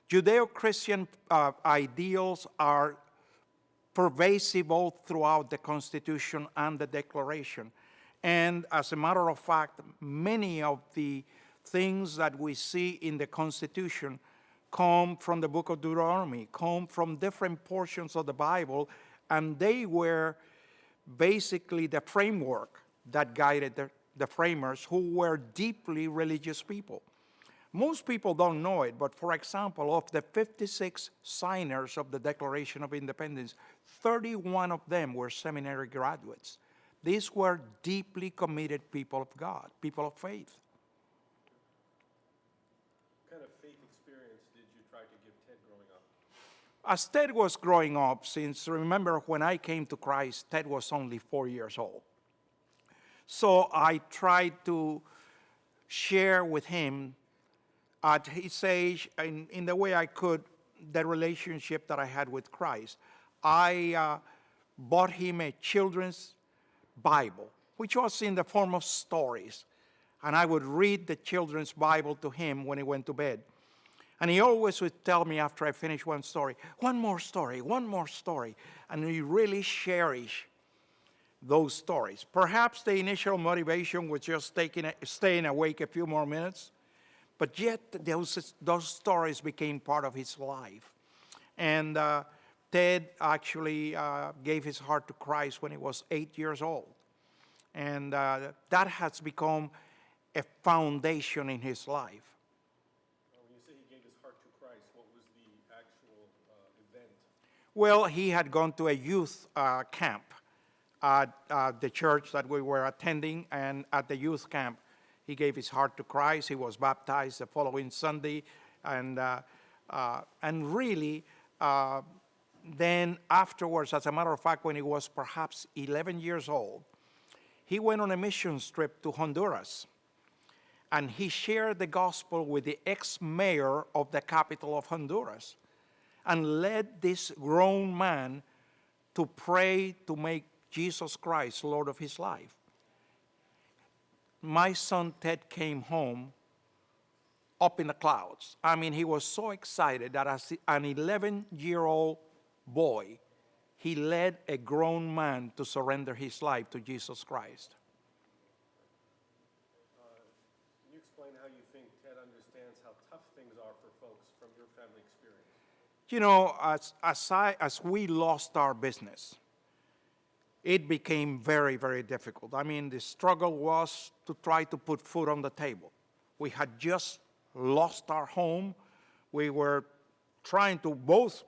Judeo-Christian ideals are pervasive all throughout the Constitution and the Declaration. And as a matter of fact, many of the things that we see in the Constitution come from the book of Deuteronomy, come from different portions of the Bible, and they were basically the framework that guided the framers, who were deeply religious people. Most people don't know it, but for example, of the 56 signers of the Declaration of Independence, 31 of them were seminary graduates. These were deeply committed people of God, people of faith. What kind of faith experience did you try to give Ted growing up? As Ted was growing up, since remember when I came to Christ, Ted was only 4 years old. So I tried to share with him at his age, in the way I could, the relationship that I had with Christ. I bought him a children's Bible, which was in the form of stories. And I would read the children's Bible to him when he went to bed. And he always would tell me after I finished one story, one more story, one more story. And he really cherished those stories. Perhaps the initial motivation was just staying awake a few more minutes. But yet, those stories became part of his life. And Ted actually gave his heart to Christ when he was 8 years old. And that has become a foundation in his life. When you say he gave his heart to Christ, what was the actual event? Well, he had gone to a youth camp at the church that we were attending, and at the youth camp, he gave his heart to Christ. He was baptized the following Sunday, and really, then afterwards, as a matter of fact, when he was perhaps 11 years old, he went on a mission trip to Honduras, and he shared the gospel with the ex-mayor of the capital of Honduras, and led this grown man to pray to make Jesus Christ Lord of his life. My son Ted came home up in the clouds. I mean, he was so excited that as an 11-year-old boy, he led a grown man to surrender his life to Jesus Christ. Can you explain how you think Ted understands how tough things are for folks from your family experience? You know, as we lost our business, it became very, very difficult. I mean, the struggle was to try to put food on the table. We had just lost our home. We were trying to, both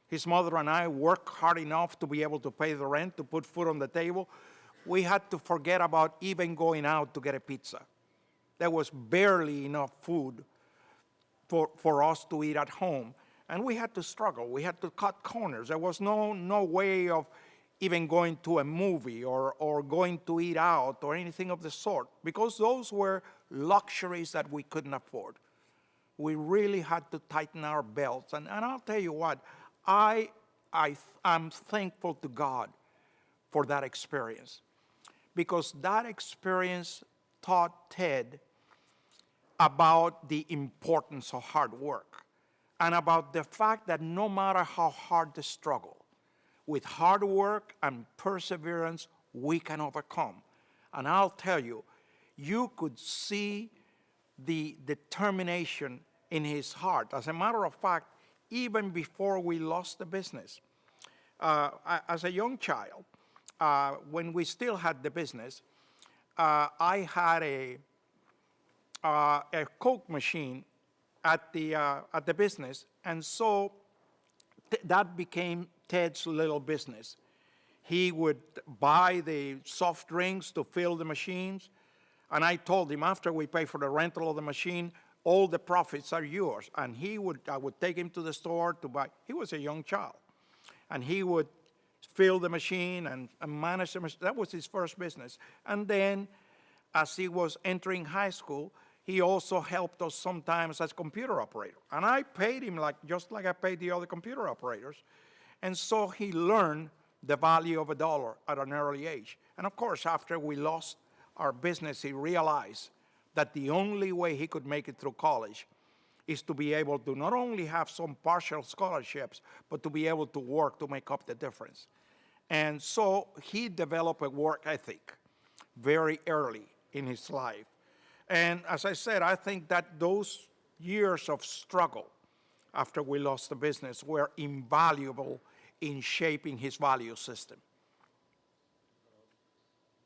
his mother and I, work hard enough to be able to pay the rent, to put food on the table. We had to forget about even going out to get a pizza. There was barely enough food for us to eat at home. And we had to struggle. We had to cut corners. There was no way of even going to a movie or going to eat out or anything of the sort, because those were luxuries that we couldn't afford. We really had to tighten our belts. And I'll tell you what, I'm thankful to God for that experience, because that experience taught Ted about the importance of hard work and about the fact that no matter how hard the struggle, with hard work and perseverance, we can overcome. And I'll tell you, you could see the determination in his heart. As a matter of fact, even before we lost the business, as a young child, when we still had the business, I had a Coke machine at the business, and so that became Ted's little business. He would buy the soft drinks to fill the machines, and I told him after we pay for the rental of the machine, all the profits are yours. And I would take him to the store to buy. He was a young child, and he would fill the machine and manage the machine. That was his first business. And then, as he was entering high school, he also helped us sometimes as computer operator. And I paid him just like I paid the other computer operators. And so he learned the value of $1 at an early age. And of course, after we lost our business, he realized that the only way he could make it through college is to be able to not only have some partial scholarships, but to be able to work to make up the difference. And so he developed a work ethic very early in his life. And as I said, I think that those years of struggle after we lost the business were invaluable in shaping his value system.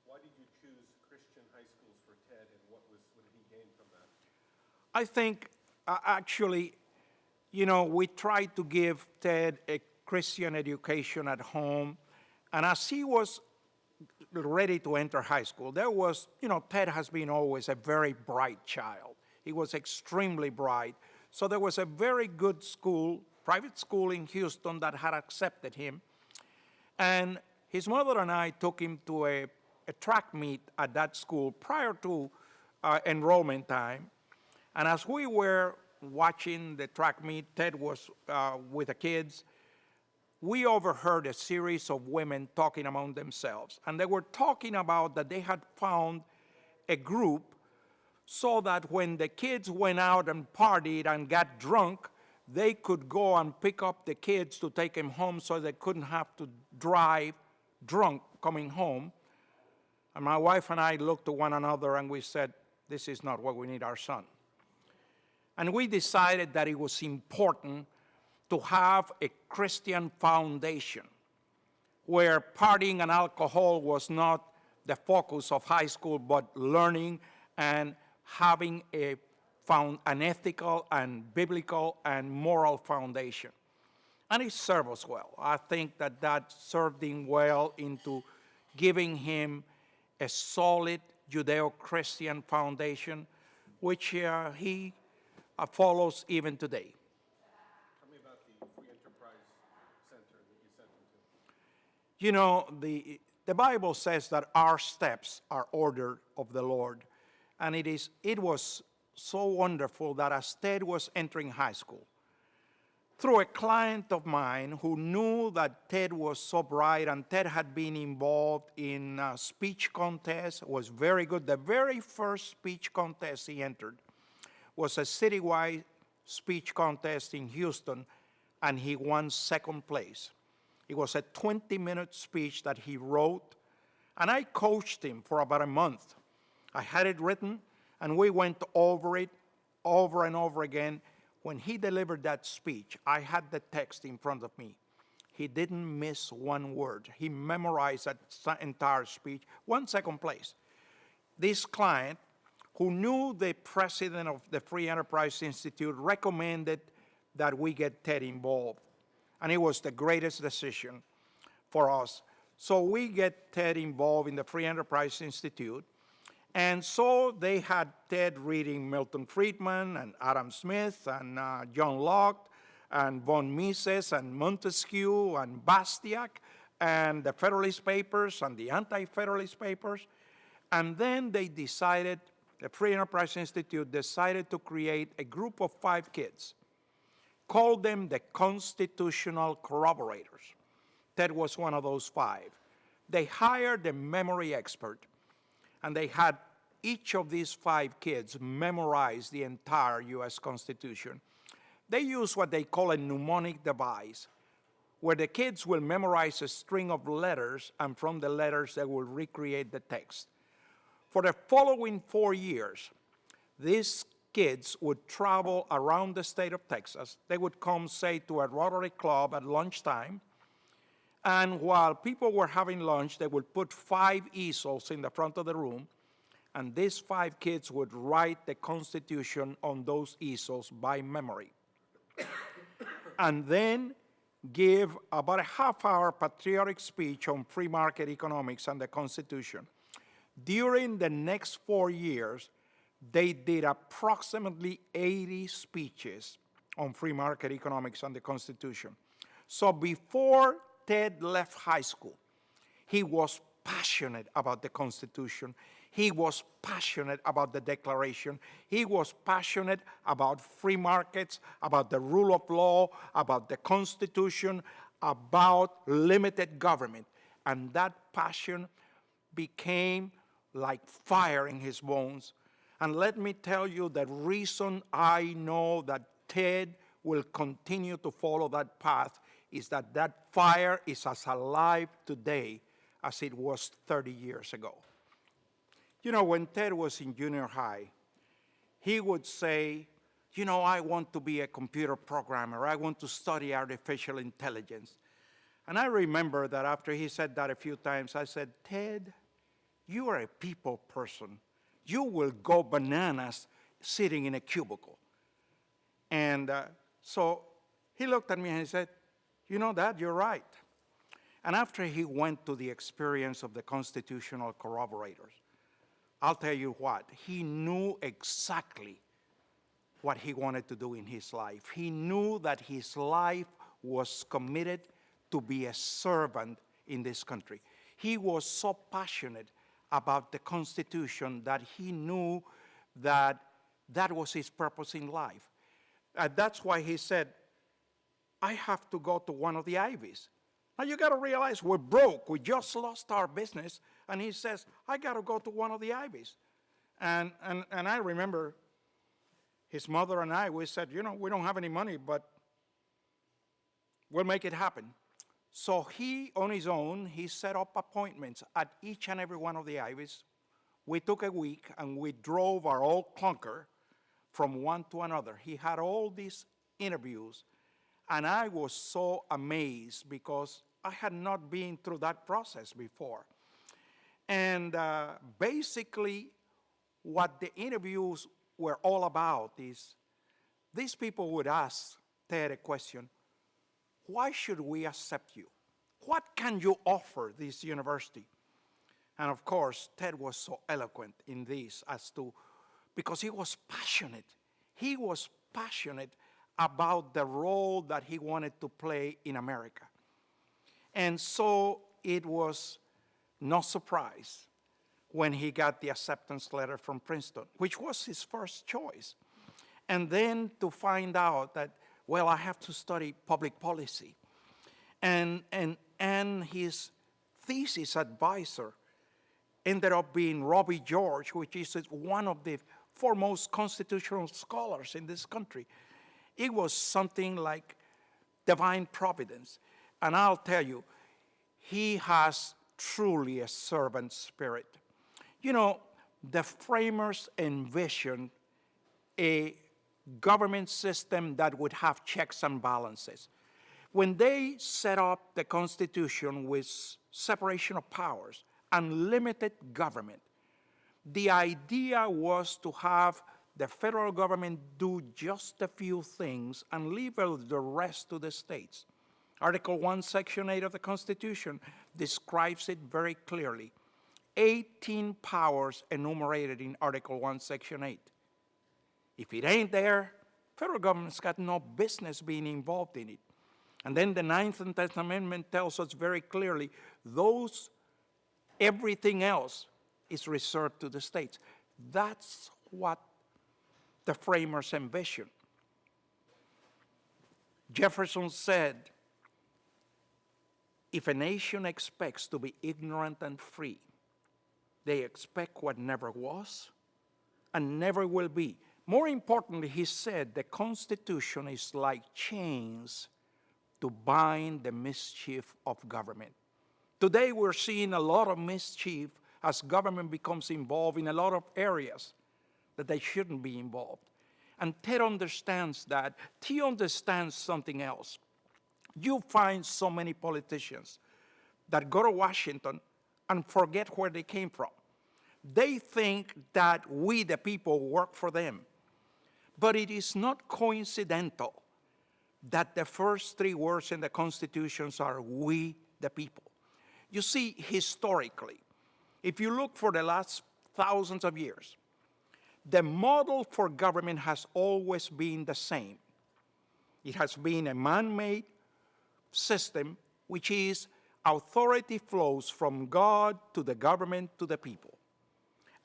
Why did you choose Christian high schools for Ted, and what did he gain from that? I think actually, we tried to give Ted a Christian education at home. And as he was ready to enter high school, Ted has been always a very bright child. He was extremely bright. So there was a very good school, private school in Houston that had accepted him. And his mother and I took him to a track meet at that school prior to enrollment time. And as we were watching the track meet, Ted was with the kids, we overheard a series of women talking among themselves. And they were talking about that they had found a group so that when the kids went out and partied and got drunk, they could go and pick up the kids to take them home so they couldn't have to drive drunk coming home. And my wife and I looked at one another and we said, this is not what we need our son. And we decided that it was important to have a Christian foundation where partying and alcohol was not the focus of high school, but learning and having an ethical and biblical and moral foundation. And it served us well. I think that served him well into giving him a solid Judeo-Christian foundation, which he follows even today. Tell me about the Free Enterprise Center that you sent him to. The Bible says that our steps are ordered of the Lord. And it was so wonderful that as Ted was entering high school, through a client of mine who knew that Ted was so bright, and Ted had been involved in speech contests, was very good. The very first speech contest he entered was a citywide speech contest in Houston, and he won second place. It was a 20-minute speech that he wrote, and I coached him for about a month. I had it written, and we went over it over and over again. When he delivered that speech, I had the text in front of me. He didn't miss one word. He memorized that entire speech, won second place. This client, who knew the president of the Free Enterprise Institute, recommended that we get Ted involved. And it was the greatest decision for us. So we get Ted involved in the Free Enterprise Institute. And so they had Ted reading Milton Friedman and Adam Smith and John Locke and von Mises and Montesquieu and Bastiat and the Federalist Papers and the Anti-Federalist Papers. And then they decided, the Free Enterprise Institute decided to create a group of 5 kids, called them the Constitutional Corroborators. Ted was one of those 5. They hired a memory expert, and they had each of these 5 kids memorize the entire U.S. Constitution. They use what they call a mnemonic device, where the kids will memorize a string of letters, and from the letters they will recreate the text. For the following 4 years, these kids would travel around the state of Texas. They would come, say, to a Rotary Club at lunchtime, and while people were having lunch, they would put 5 easels in the front of the room, and these 5 kids would write the Constitution on those easels by memory. And then give about a half-hour patriotic speech on free market economics and the Constitution. During the next 4 years, they did approximately 80 speeches on free market economics and the Constitution. So before Ted left high school, he was passionate about the Constitution. He was passionate about the Declaration. He was passionate about free markets, about the rule of law, about the Constitution, about limited government. And that passion became like fire in his bones. And let me tell you, the reason I know that Ted will continue to follow that path is that that fire is as alive today as it was 30 years ago. You know, when Ted was in junior high, he would say, you know, I want to be a computer programmer. I want to study artificial intelligence. And I remember that after he said that a few times, I said, Ted, you are a people person. You will go bananas sitting in a cubicle. And so he looked at me and he said, you know, Dad, you're right. And after he went to the experience of the constitutional corroborators, I'll tell you what, he knew exactly what he wanted to do in his life. He knew that his life was committed to be a servant in this country. He was so passionate about the Constitution that he knew that that was his purpose in life. That's why he said, I have to go to one of the Ivies. Now you got to realize we're broke. We just lost our business. And he says, I got to go to one of the Ivies. And I remember his mother and I, we said, you know, we don't have any money, but we'll make it happen. So he, on his own, he set up appointments at each and every one of the Ivies. We took a week and we drove our old clunker from one to another. He had all these interviews, and I was so amazed because I had not been through that process before. And basically, what the interviews were all about is these people would ask Ted a question: why should we accept you? What can you offer this university? And of course, Ted was so eloquent in this as to, because he was passionate. He was passionate about the role that he wanted to play in America. And so it was no surprise when he got the acceptance letter from Princeton, which was his first choice. And then to find out that, well, I have to study public policy. And his thesis advisor ended up being Robbie George, which is one of the foremost constitutional scholars in this country. It was something like divine providence. And I'll tell you, he has truly a servant spirit. You know, the framers envisioned a government system that would have checks and balances. When they set up the Constitution with separation of powers, unlimited government, the idea was to have the federal government do just a few things and leave the rest to the states. Article 1, Section 8 of the Constitution describes it very clearly. 18 powers enumerated in Article 1, Section 8. If it ain't there, federal government's got no business being involved in it. And then the 9th and 10th Amendment tells us very clearly, everything else is reserved to the states. That's what the framers envisioned. Jefferson said, if a nation expects to be ignorant and free, they expect what never was and never will be. More importantly, he said, the Constitution is like chains to bind the mischief of government. Today, we're seeing a lot of mischief as government becomes involved in a lot of areas that they shouldn't be involved. And Ted understands that. He understands something else. You find so many politicians that go to Washington and forget where they came from. They think that we, the people, work for them. But it is not coincidental that the first 3 words in the Constitutions are we, the people. You see, historically, if you look for the last thousands of years, the model for government has always been the same. It has been a man-made system, which is authority flows from God to the government to the people.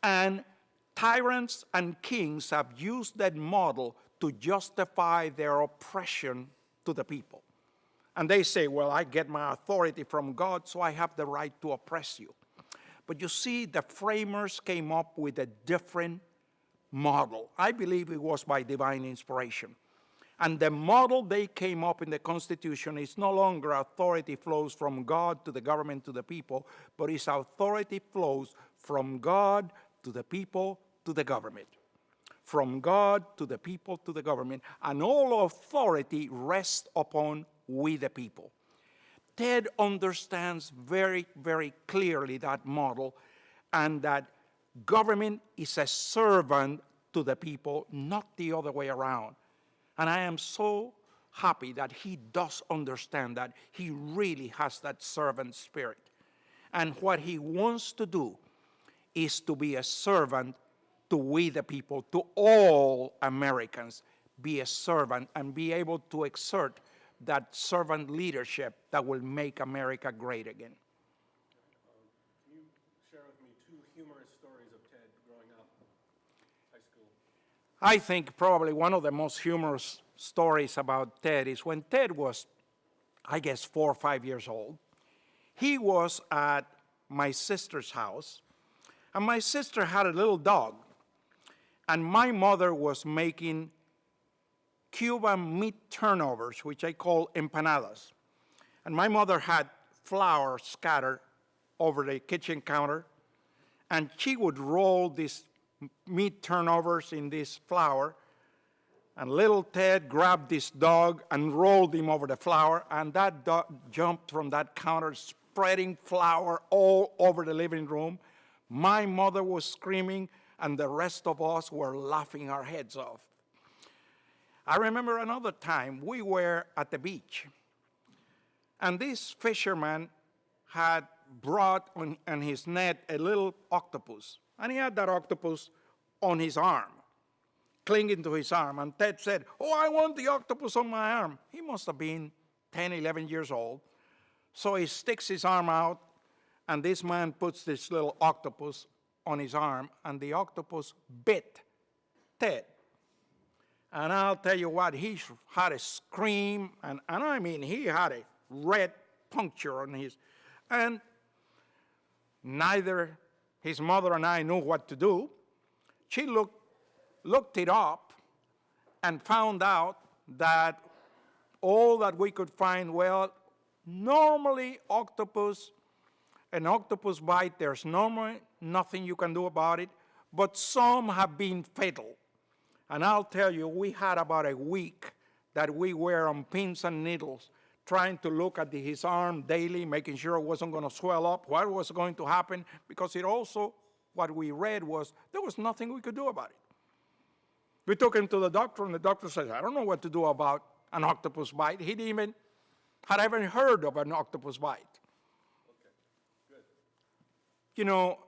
And tyrants and kings have used that model to justify their oppression to the people. And they say, well, I get my authority from God, so I have the right to oppress you. But you see, the framers came up with a different model. I believe it was by divine inspiration. And the model they came up in the Constitution is no longer authority flows from God to the government to the people, but its authority flows from God to the people to the government. From God to the people to the government, and all authority rests upon we the people. Ted understands very, very clearly that model, and that government is a servant to the people, not the other way around. And I am so happy that he does understand that. He really has that servant spirit. And what he wants to do is to be a servant to we the people, to all Americans, be a servant and be able to exert that servant leadership that will make America great again. Can you share with me 2 humorous stories of Ted growing up, high school? I think probably one of the most humorous stories about Ted is when Ted was, I guess, 4 or 5 years old. He was at my sister's house, and my sister had a little dog, and my mother was making Cuban meat turnovers, which I call empanadas. And my mother had flour scattered over the kitchen counter, and she would roll these meat turnovers in this flour, and little Ted grabbed this dog and rolled him over the flour, and that dog jumped from that counter, spreading flour all over the living room. My mother was screaming, and the rest of us were laughing our heads off. I remember another time we were at the beach, and this fisherman had brought on his net a little octopus, and he had that octopus on his arm, clinging to his arm. And Ted said, "Oh, I want the octopus on my arm." He must have been 10, 11 years old. So he sticks his arm out, and this man puts this little octopus on his arm, and the octopus bit Ted. And I'll tell you what, he had a scream, and I mean, he had a red puncture on his, and neither his mother and I knew what to do. She looked it up and found out that all that we could find, well, normally an octopus bite, there's normally nothing you can do about it, but some have been fatal. And I'll tell you, we had about a week that we were on pins and needles, trying to look at his arm daily, making sure it wasn't going to swell up, what was going to happen, because it also, what we read was, there was nothing we could do about it. We took him to the doctor, and the doctor said, "I don't know what to do about an octopus bite." He didn't had even heard of an octopus bite. Okay, good. You know,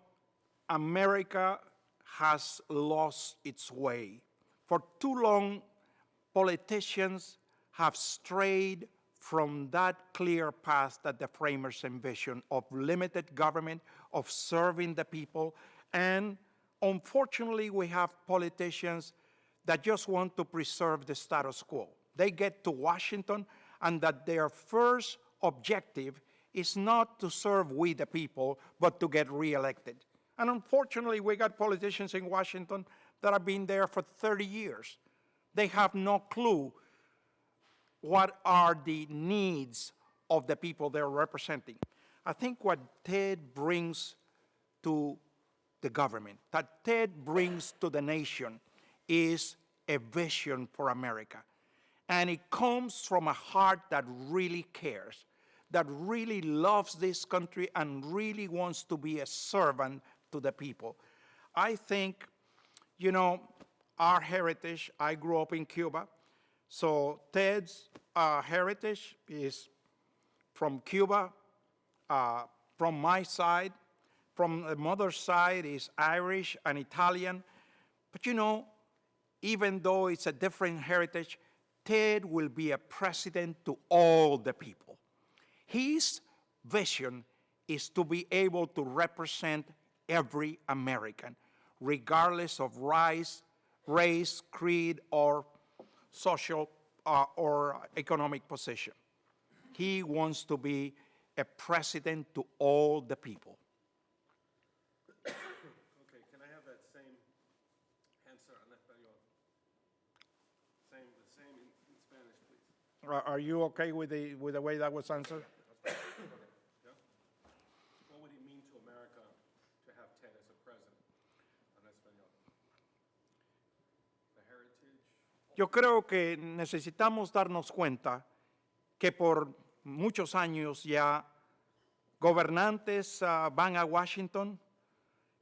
America has lost its way. For too long, politicians have strayed from that clear path that the framers envisioned of limited government, of serving the people, and unfortunately, we have politicians that just want to preserve the status quo. They get to Washington, and that their first objective is not to serve we the people, but to get reelected. And unfortunately, we got politicians in Washington that have been there for 30 years. They have no clue what are the needs of the people they're representing. I think what Ted brings to the government, that Ted brings to the nation, is a vision for America. And it comes from a heart that really cares, that really loves this country and really wants to be a servant to the people. I think, you know, our heritage, I grew up in Cuba, so Ted's heritage is from Cuba, from my side. From the mother's side is Irish and Italian. But you know, even though it's a different heritage, Ted will be a president to all the people. His vision is to be able to represent every American, regardless of race, creed, or social or economic position. He wants to be a president to all the people. Okay, can I have that same answer on that video? The same Are you okay with the way that was answered? Yeah? What would it mean to America to have Ted as a president? En español. The heritage. Yo creo que necesitamos darnos cuenta que por muchos años ya gobernantes van a Washington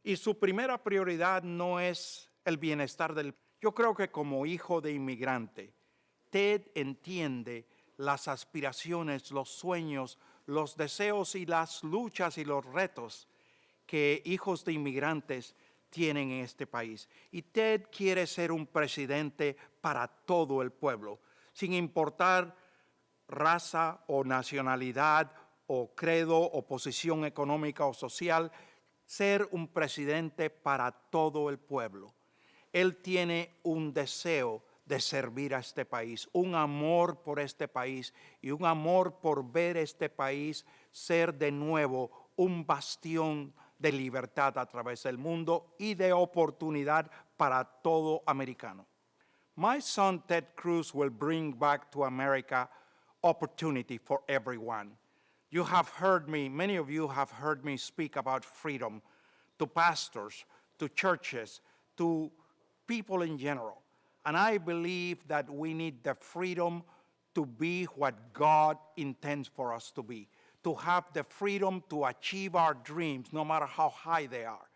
y su primera prioridad no es el bienestar del... Yo creo que como hijo de inmigrante, Ted entiende las aspiraciones, los sueños, los deseos y las luchas y los retos que hijos de inmigrantes tienen en este país. Y Ted quiere ser un presidente para todo el pueblo, sin importar raza o nacionalidad o credo o posición económica o social, ser un presidente para todo el pueblo. Él tiene un deseo de servir a este país, un amor por este país y un amor por ver este país ser de nuevo un bastión de libertad a través del mundo y de oportunidad para todo americano. My son Ted Cruz will bring back to America opportunity for everyone. You have heard me, many of you have heard me speak about freedom to pastors, to churches, to people in general. And I believe that we need the freedom to be what God intends for us to be, to have the freedom to achieve our dreams, no matter how high they are.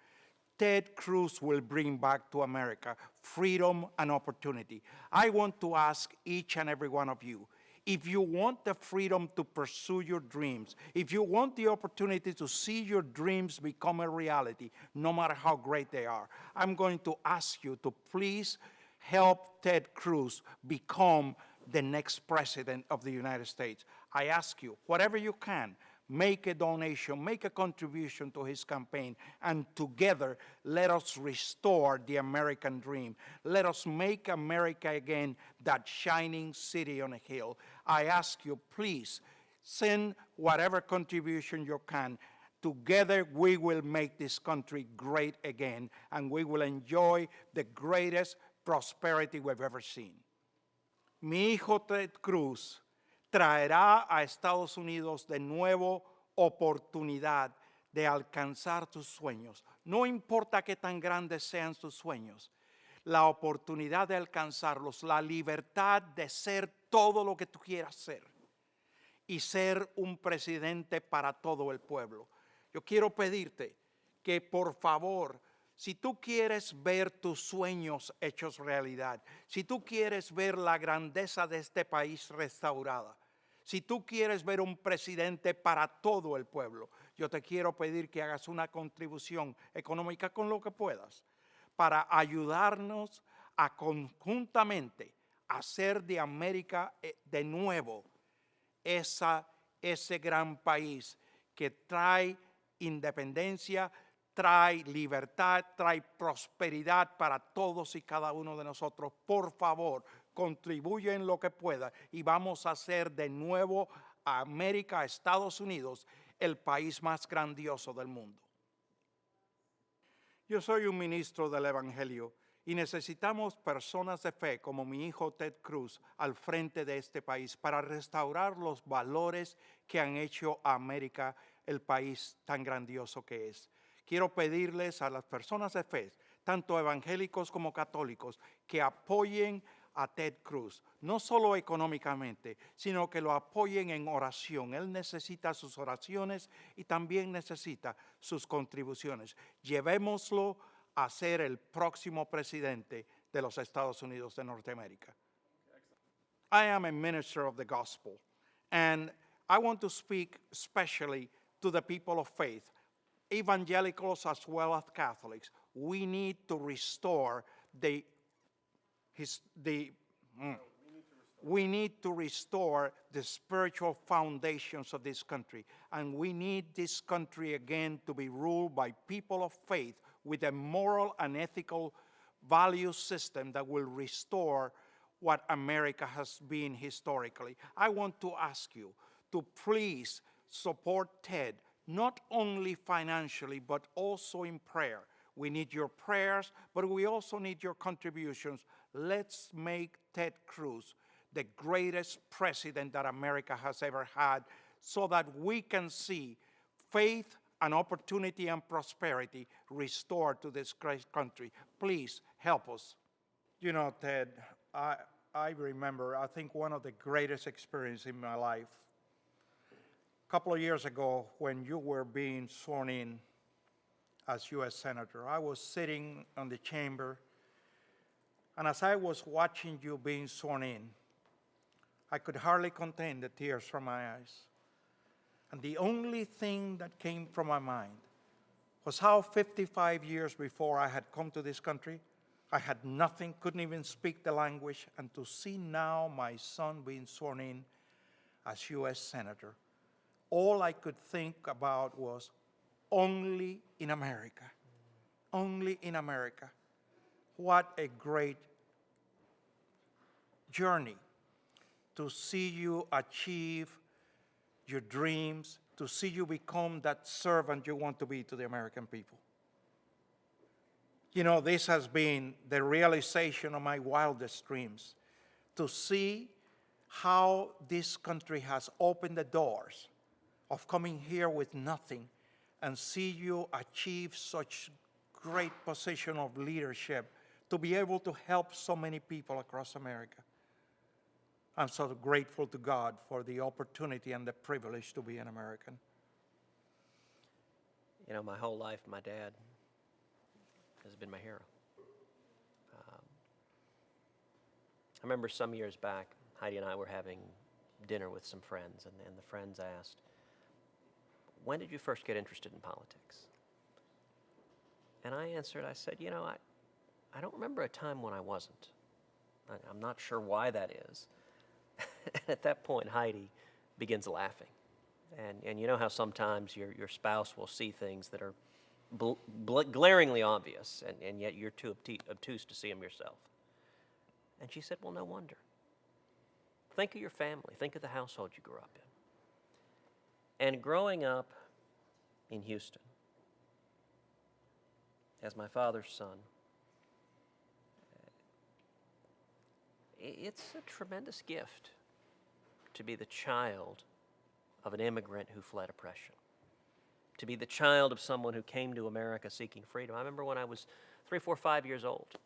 Ted Cruz will bring back to America freedom and opportunity. I want to ask each and every one of you, if you want the freedom to pursue your dreams, if you want the opportunity to see your dreams become a reality, no matter how great they are, I'm going to ask you to please help Ted Cruz become the next president of the United States. I ask you, whatever you can, make a donation, make a contribution to his campaign, and together let us restore the American dream. Let us make America again that shining city on a hill. I ask you, please, send whatever contribution you can. Together we will make this country great again, and we will enjoy the greatest prosperity we've ever seen. Mi hijo Ted Cruz traerá a Estados Unidos de nuevo oportunidad de alcanzar tus sueños. No importa qué tan grandes sean tus sueños, la oportunidad de alcanzarlos, la libertad de ser todo lo que tú quieras ser y ser un presidente para todo el pueblo. Yo quiero pedirte que por favor, si tú quieres ver tus sueños hechos realidad, si tú quieres ver la grandeza de este país restaurada, si tú quieres ver un presidente para todo el pueblo, yo te quiero pedir que hagas una contribución económica con lo que puedas para ayudarnos a conjuntamente hacer de América de nuevo ese gran país que trae independencia, trae libertad, trae prosperidad para todos y cada uno de nosotros. Por favor, contribuye en lo que pueda y vamos a hacer de nuevo a América, a Estados Unidos, el país más grandioso del mundo. Yo soy un ministro del Evangelio y necesitamos personas de fe como mi hijo Ted Cruz al frente de este país para restaurar los valores que han hecho a América el país tan grandioso que es. Quiero pedirles a las personas de fe, tanto evangélicos como católicos, que apoyen a Ted Cruz, no solo económicamente, sino que lo apoyen en oración. Él necesita sus oraciones y también necesita sus contribuciones. Llevémoslo a ser el próximo presidente de los Estados Unidos de Norteamérica. I am a minister of the gospel, and I want to speak especially to the people of faith, evangelicals as well as Catholics. We need to restore we need to restore the spiritual foundations of this country. And we need this country again to be ruled by people of faith with a moral and ethical value system that will restore what America has been historically. I want to ask you to please support Ted, not only financially, but also in prayer. We need your prayers, but we also need your contributions. Let's make Ted Cruz the greatest president that America has ever had, so that we can see faith and opportunity and prosperity restored to this great country. Please help us. You know, Ted, I remember, I think one of the greatest experiences in my life, a couple of years ago when you were being sworn in as U.S. Senator. I was sitting in the chamber, and as I was watching you being sworn in, I could hardly contain the tears from my eyes. And the only thing that came from my mind was how 55 years before I had come to this country, I had nothing, couldn't even speak the language, and to see now my son being sworn in as U.S. Senator, all I could think about was only in America. Only in America. What a great journey to see you achieve your dreams, to see you become that servant you want to be to the American people. You know, this has been the realization of my wildest dreams, to see how this country has opened the doors of coming here with nothing and see you achieve such great position of leadership to be able to help so many people across America. I'm so grateful to God for the opportunity and the privilege to be an American. You know, my whole life, my dad has been my hero. I remember some years back, Heidi and I were having dinner with some friends, and the friends asked, when did you first get interested in politics? And I answered, I said, you know, I don't remember a time when I wasn't. I'm not sure why that is. And at that point, Heidi begins laughing. And you know how sometimes your spouse will see things that are glaringly obvious, and yet you're too obtuse to see them yourself. And she said, well, no wonder. Think of your family. Think of the household you grew up in. And growing up in Houston, as my father's son, it's a tremendous gift to be the child of an immigrant who fled oppression, to be the child of someone who came to America seeking freedom. I remember when I was 3, 4, 5 years old.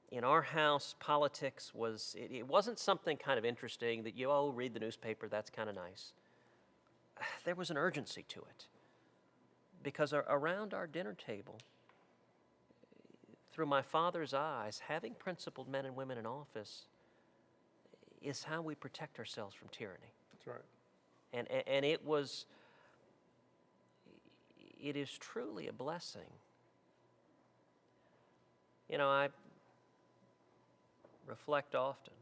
In our house, politics it wasn't something kind of interesting that you, read the newspaper, that's kind of nice. There was an urgency to it. Because around our dinner table, through my father's eyes, having principled men and women in office is how we protect ourselves from tyranny. That's right. And it is truly a blessing. You know, I reflect often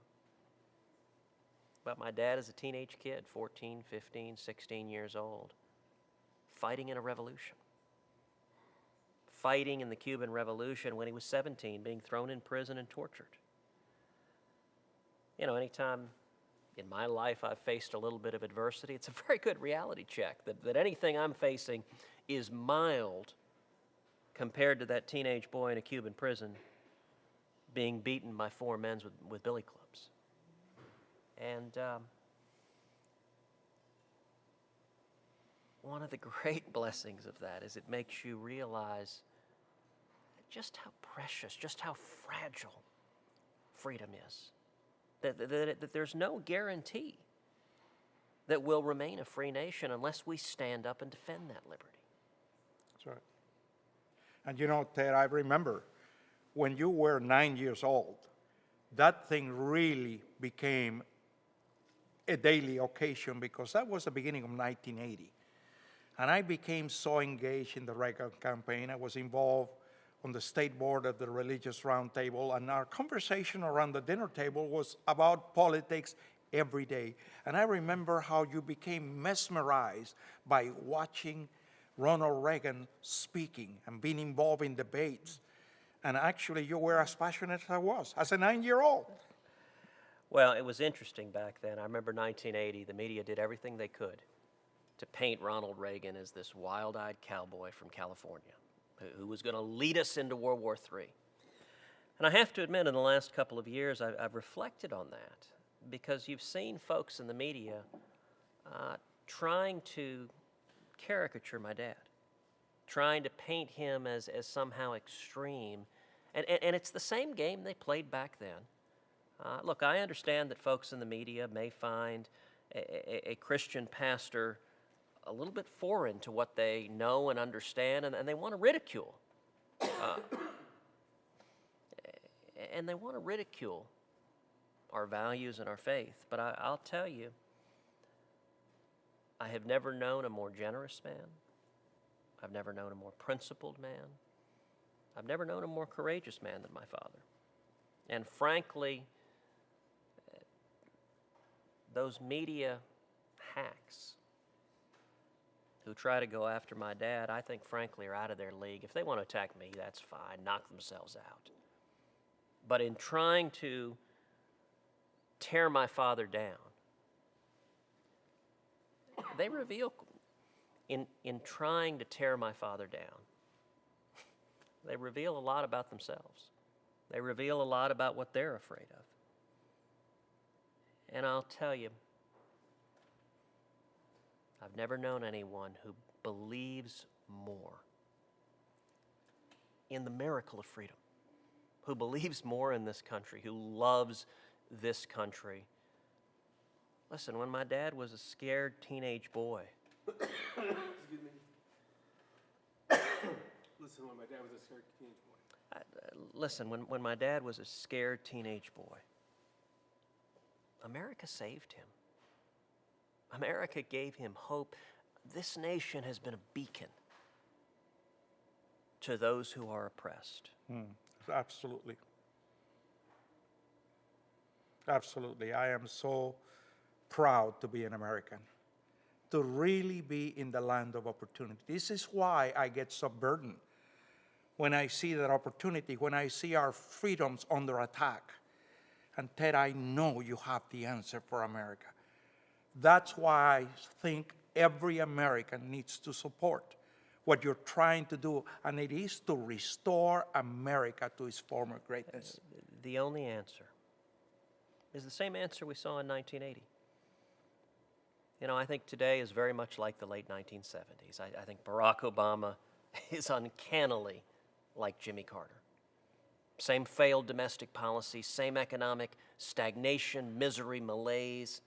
about my dad as a teenage kid, 14, 15, 16 years old, fighting in a revolution. Fighting in the Cuban Revolution when he was 17, being thrown in prison and tortured. You know, anytime in my life I've faced a little bit of adversity, it's a very good reality check that anything I'm facing is mild compared to that teenage boy in a Cuban prison being beaten by 4 men with billy clubs. And one of the great blessings of that is it makes you realize just how precious, just how fragile freedom is. That there's no guarantee that we'll remain a free nation unless we stand up and defend that liberty. That's right. And you know, Ted, I remember when you were 9 years old, that thing really became a daily occasion because that was the beginning of 1980. And I became so engaged in the Reagan campaign. I was involved on the state board of the Religious Roundtable, and our conversation around the dinner table was about politics every day. And I remember how you became mesmerized by watching Ronald Reagan speaking and being involved in debates. And actually, you were as passionate as I was, as a 9-year-old. Well, it was interesting back then. I remember 1980, the media did everything they could to paint Ronald Reagan as this wild-eyed cowboy from California who was going to lead us into World War III. And I have to admit, in the last couple of years, I've reflected on that, because you've seen folks in the media trying to caricature my dad, trying to paint him as somehow extreme. And it's the same game they played back then. Look, I understand that folks in the media may find a Christian pastor a little bit foreign to what they know and understand, and they want to ridicule. And they want to ridicule our values and our faith. But I'll tell you, I have never known a more generous man. I've never known a more principled man. I've never known a more courageous man than my father. And frankly, those media hacks who try to go after my dad, I think frankly are out of their league. If they want to attack me, that's fine. Knock themselves out. But in trying to tear my father down, they reveal, in trying to tear my father down, they reveal a lot about themselves. They reveal a lot about what they're afraid of. And I'll tell you, I've never known anyone who believes more in the miracle of freedom, who believes more in this country, who loves this country. Listen, when my dad was a scared teenage boy, Excuse me. Listen, when my dad was a scared teenage boy. listen, when my dad was a scared teenage boy, America saved him. America gave him hope. This nation has been a beacon to those who are oppressed. Absolutely. Absolutely. I am so proud to be an American, to really be in the land of opportunity. This is why I get so burdened when I see that opportunity, when I see our freedoms under attack. And Ted, I know you have the answer for America. That's why I think every American needs to support what you're trying to do, and it is to restore America to its former greatness. The only answer is the same answer we saw in 1980. You know, I think today is very much like the late 1970s. I think Barack Obama is uncannily like Jimmy Carter. Same failed domestic policy, same economic stagnation, misery, malaise,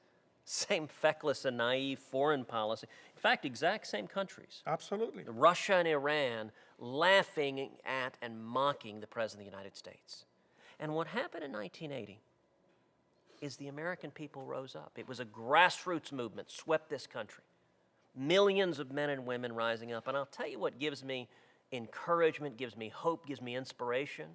same feckless and naive foreign policy. In fact, exact same countries. Absolutely. Russia and Iran laughing at and mocking the President of the United States. And what happened in 1980 is the American people rose up. It was a grassroots movement, swept this country. Millions of men and women rising up. And I'll tell you what gives me encouragement, gives me hope, gives me inspiration,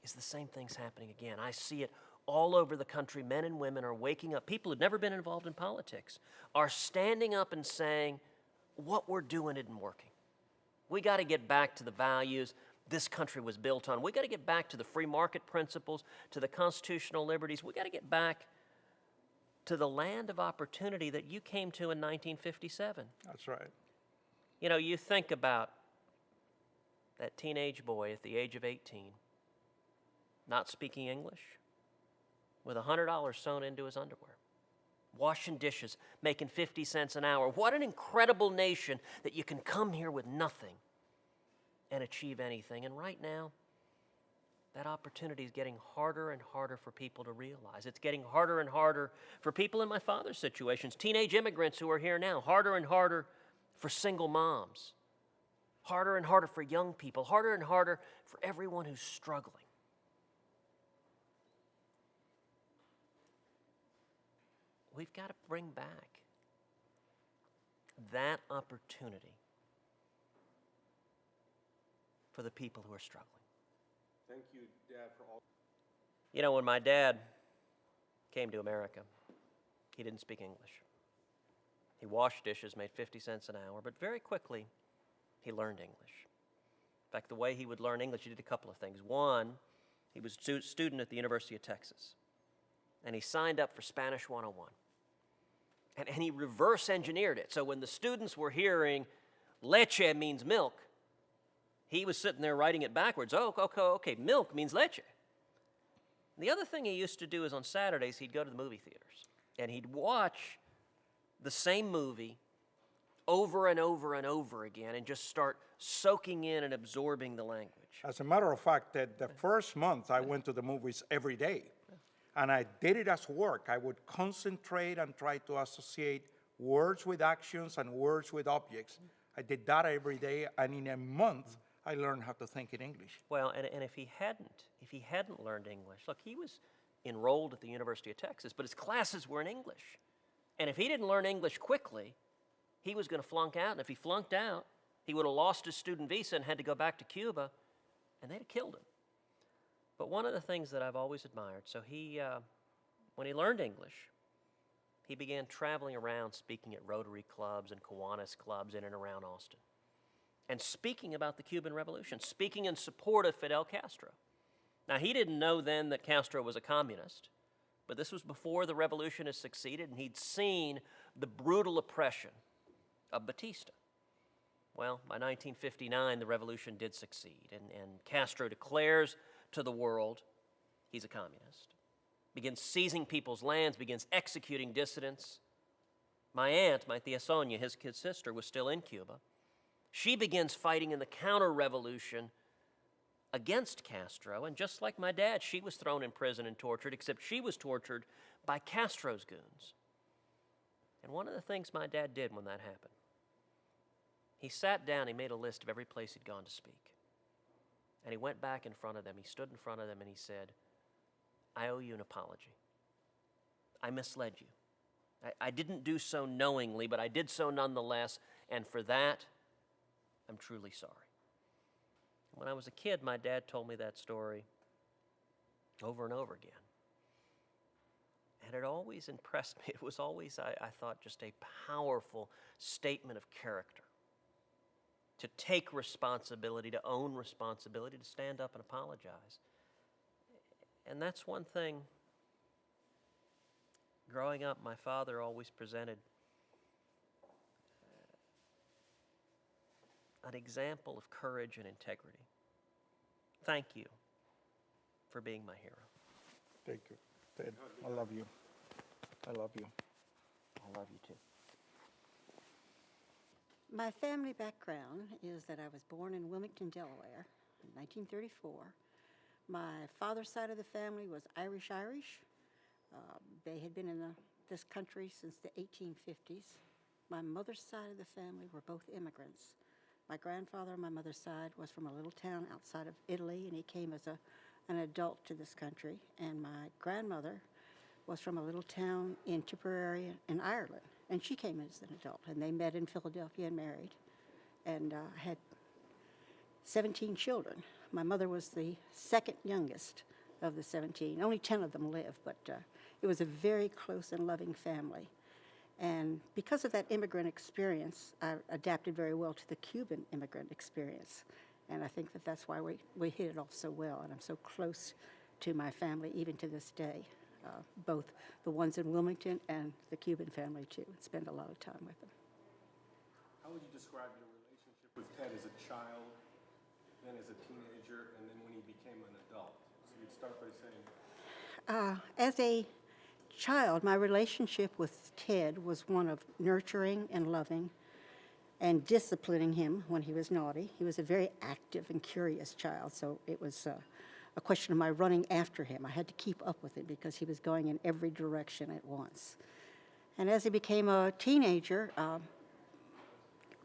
is the same thing's happening again. I see it all over the country. Men and women are waking up. People who've never been involved in politics are standing up and saying, what we're doing isn't working. We got to get back to the values this country was built on. We got to get back to the free market principles, to the constitutional liberties. We got to get back to the land of opportunity that you came to in 1957. That's right. You know, you think about that teenage boy at the age of 18, not speaking English, with $100 sewn into his underwear, washing dishes, making 50 cents an hour. What an incredible nation that you can come here with nothing and achieve anything. And right now, that opportunity is getting harder and harder for people to realize. It's getting harder and harder for people in my father's situations, teenage immigrants who are here now, harder and harder for single moms, harder and harder for young people, harder and harder for everyone who's struggling. We've got to bring back that opportunity for the people who are struggling. Thank you, Dad, for all. You know, when my dad came to America, he didn't speak English. He washed dishes, made 50 cents an hour, but very quickly he learned English. In fact, the way he would learn English, he did a couple of things. One, he was a student at the University of Texas, and he signed up for Spanish 101. And he reverse engineered it. So when the students were hearing leche means milk, He was sitting there writing it backwards. Oh, okay, milk means leche. And the other thing he used to do is on Saturdays, he'd go to the movie theaters, and he'd watch the same movie over and over and over again and just start soaking in and absorbing the language. As a matter of fact, the first month I went to the movies every day, and I did it as work. I would concentrate and try to associate words with actions and words with objects. I did that every day, and in a month, I learned how to think in English. Well, and if he hadn't learned English, look, he was enrolled at the University of Texas, but his classes were in English. And if he didn't learn English quickly, he was going to flunk out. And if he flunked out, he would have lost his student visa and had to go back to Cuba, and they'd have killed him. But one of the things that I've always admired, so when he learned English, he began traveling around speaking at Rotary clubs and Kiwanis clubs in and around Austin, and speaking about the Cuban Revolution, speaking in support of Fidel Castro. Now, he didn't know then that Castro was a communist, but this was before the revolution had succeeded, and he'd seen the brutal oppression of Batista. Well, by 1959, the revolution did succeed, and Castro declares to the world he's a communist, begins seizing people's lands, begins executing dissidents. My aunt, my tia Sonia, his kid sister, was still in Cuba. She begins fighting in the counter-revolution against Castro, and just like my dad, she was thrown in prison and tortured, except she was tortured by Castro's goons. And one of the things my dad did when that happened, he sat down, he made a list of every place he'd gone to speak. And he went back in front of them, he stood in front of them, and he said, I owe you an apology. I misled you. I didn't do so knowingly, but I did so nonetheless, and for that, I'm truly sorry. When I was a kid, my dad told me that story over and over again. And it always impressed me. It was always, I thought, just a powerful statement of character. To take responsibility, to own responsibility, to stand up and apologize. And that's one thing. Growing up, my father always presented an example of courage and integrity. Thank you for being my hero. Thank you, Ted. I love you. I love you. I love you too. My family background is that I was born in Wilmington, Delaware in 1934. My father's side of the family was Irish. They had been in this country since the 1850s. My mother's side of the family were both immigrants. My grandfather on my mother's side was from a little town outside of Italy, and he came as an adult to this country. And my grandmother was from a little town in Tipperary in Ireland, and she came as an adult. And they met in Philadelphia and married, and had 17 children. My mother was the second youngest of the 17. Only 10 of them live, but it was a very close and loving family. And because of that immigrant experience, I adapted very well to the Cuban immigrant experience. And I think that's why we hit it off so well. And I'm so close to my family even to this day, both the ones in Wilmington and the Cuban family too. I spend a lot of time with them. How would you describe your relationship with Ted as a child, then as a teenager, and then when he became an adult? So you'd start by saying... As a child, my relationship with Ted was one of nurturing and loving and disciplining him when he was naughty. He was a very active and curious child, so it was a question of my running after him. I had to keep up with him because he was going in every direction at once. And as he became a teenager,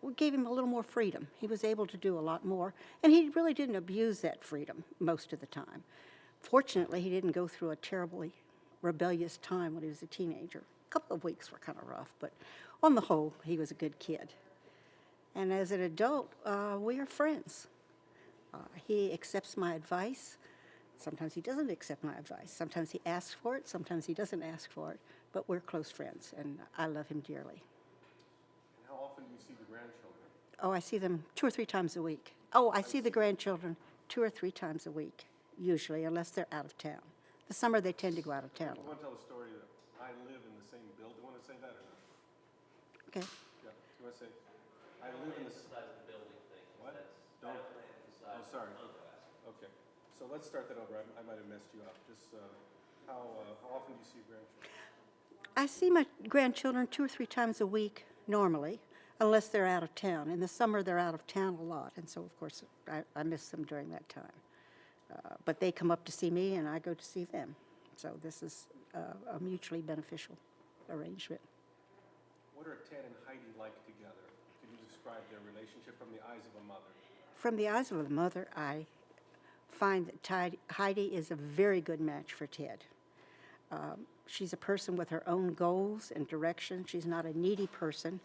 we gave him a little more freedom. He was able to do a lot more, and he really didn't abuse that freedom most of the time. Fortunately, he didn't go through a terribly rebellious time when he was a teenager. A couple of weeks were kind of rough, but on the whole, he was a good kid. And as an adult, we are friends. He accepts my advice. Sometimes he doesn't accept my advice. Sometimes he asks for it. Sometimes he doesn't ask for it. But we're close friends, and I love him dearly. And how often do you see the grandchildren? Oh, I see them 2 or 3 times a week. Oh, I see the grandchildren 2 or 3 times a week, usually, unless they're out of town. The summer, they tend to go out of town. I want to tell a story that I live in the same building. Do you want to say that or not? Okay. Yeah. Do you want to say, I live in the... Emphasize the building thing. What? I Don't... don't want to emphasize Oh, sorry. Okay. So let's start that over. I might have messed you up. Just how often do you see your grandchildren? I see my grandchildren 2 or 3 times a week normally, unless they're out of town. In the summer, they're out of town a lot, and so, of course, I miss them during that time. But they come up to see me, and I go to see them. So this is a mutually beneficial arrangement. What are Ted and Heidi like together? Could you describe their relationship from the eyes of a mother? From the eyes of a mother, I find that Heidi is a very good match for Ted. She's a person with her own goals and direction. She's not a needy person,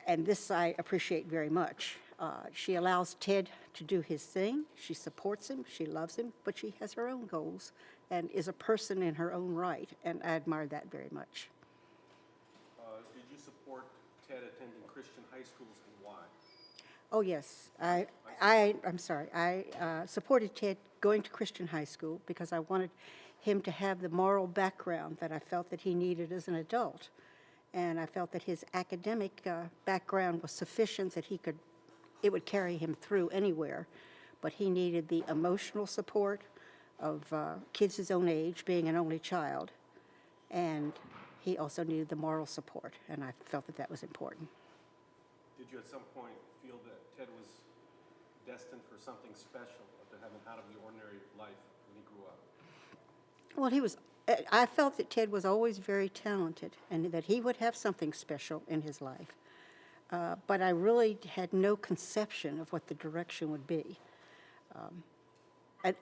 and this I appreciate very much. She allows Ted to do his thing. She supports him. She loves him, but she has her own goals and is a person in her own right, and I admire that very much. Did you support Ted attending Christian high schools, and why? Oh, yes. I'm sorry. I supported Ted going to Christian high school because I wanted him to have the moral background that I felt that he needed as an adult. And I felt that his academic background was sufficient that it would carry him through anywhere. But he needed the emotional support of kids his own age, being an only child. And he also needed the moral support, and I felt that that was important. Did you at some point feel that Ted was destined for something special, or to have an out-of-the-ordinary life when he grew up? Well, I felt that Ted was always very talented and that he would have something special in his life. But I really had no conception of what the direction would be.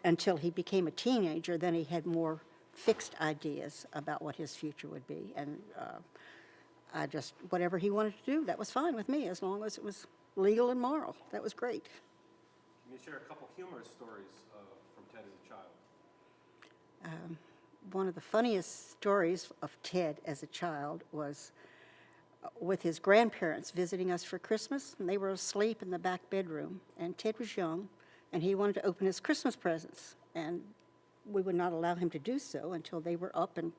Until he became a teenager, then he had more fixed ideas about what his future would be. And whatever he wanted to do, that was fine with me, as long as it was legal and moral. That was great. Can you share a couple humorous stories from Ted as a child? One of the funniest stories of Ted as a child was with his grandparents visiting us for Christmas, and they were asleep in the back bedroom, and Ted was young, and he wanted to open his Christmas presents, and we would not allow him to do so until they were up and,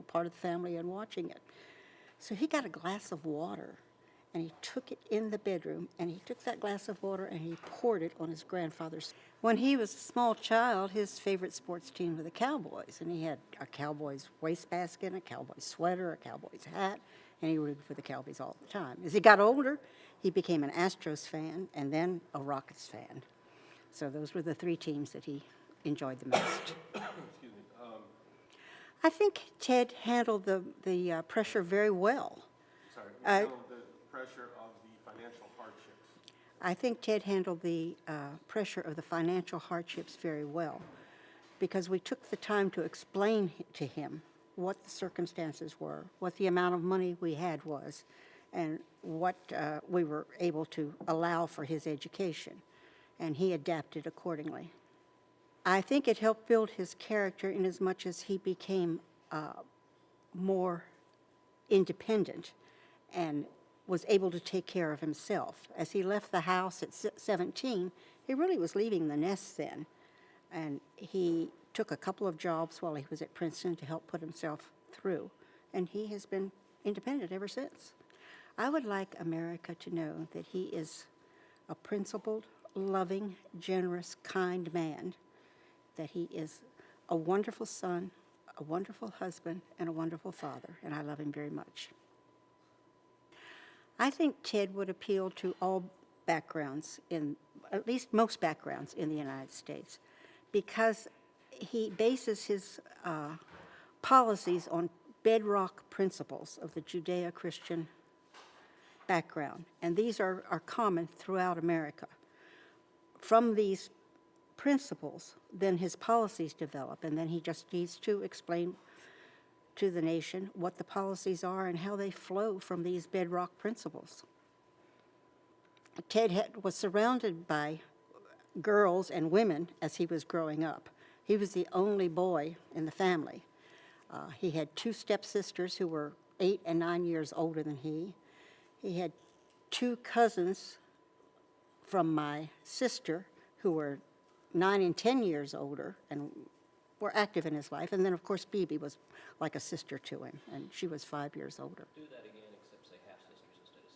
part of the family and watching it. So he got a glass of water, and he took it in the bedroom, and he took that glass of water and he poured it on his grandfather's. When he was a small child, his favorite sports team were the Cowboys, and he had a Cowboys wastebasket, a Cowboys sweater, a Cowboys hat, and he rooted for the Cowboys all the time. As he got older, he became an Astros fan and then a Rockets fan. So those were the 3 teams that he enjoyed the most. Excuse me. I think Ted handled the pressure very well. Sorry. Handled the pressure of the financial hardships. I think Ted handled the pressure of the financial hardships very well, because we took the time to explain to him what the circumstances were, what the amount of money we had was, and what we were able to allow for his education, and he adapted accordingly. I think it helped build his character in as much as he became more independent and was able to take care of himself. As he left the house at 17, he really was leaving the nest then, and he took a couple of jobs while he was at Princeton to help put himself through, and he has been independent ever since. I would like America to know that he is a principled, loving, generous, kind man, that he is a wonderful son, a wonderful husband, and a wonderful father, and I love him very much. I think Ted would appeal to all backgrounds, at least most backgrounds in the United States, because he bases his policies on bedrock principles of the Judeo-Christian background, and these are common throughout America. From these principles, then his policies develop, and then he just needs to explain to the nation what the policies are and how they flow from these bedrock principles. Ted was surrounded by girls and women as he was growing up. He was the only boy in the family. He had 2 stepsisters who were 8 and 9 years older than he. He had 2 cousins from my sister who were 9 and 10 years older and were active in his life. And then, of course, Bibi was like a sister to him, and she was 5 years older. Do that again, except say half-sisters instead of